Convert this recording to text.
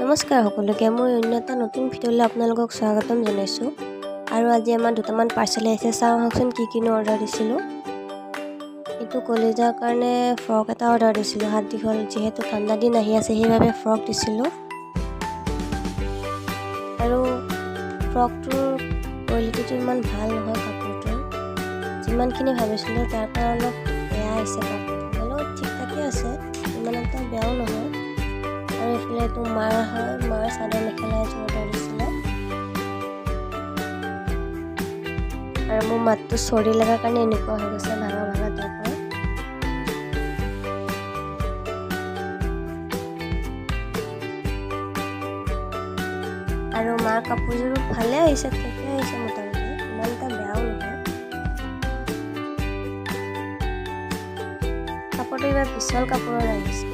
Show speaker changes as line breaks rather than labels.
নমস্কাৰ সকলোকে মই অন্য এটা নতুন ভিডিঅ'লৈ আপোনালোকক স্বাগতম জনাইছোঁ আৰু আজি আমাৰ দুটামান পাৰ্চেল আহিছে চাওঁ আহকচোন কি অৰ্ডাৰ দিছিলোঁ এইটো কলেজৰ কাৰণে ফ্ৰক এটা অৰ্ডাৰ দিছিলোঁ হাত দীঘল যেহেতু ঠাণ্ডা দিন আহি আছে সেইবাবে ফ্ৰক দিছিলোঁ আৰু ফ্ৰকটোৰ কোৱালিটিটো ইমান ভাল নহয় কাপোৰটোৰ যিমানখিনি ভাবিছিলোঁ তাৰ পৰা অলপ বেয়া আহিছে কাপোৰটো অলপ ঠিক ঠাকে আছে ইমান এটা বেয়াও নহয় আৰু এইফালে এইটো মাৰ হয় মাৰ চাদৰ মেখেলা এযোৰ অৰ্ডাৰ দিছিলে আৰু মোৰ মাতটো চৰ্দি লগাৰ কাৰণে এনেকুৱা হৈ গৈছে ভাঙা ভাঙা টাইপৰ আৰু মাৰ কাপোৰযোৰ ভালে আহিছে ঠিকে আহিছে মোটামুটি ইমান এটা বেয়াও নহয় কাপোৰটো এইবাৰ পিছল কাপোৰৰ আহিছে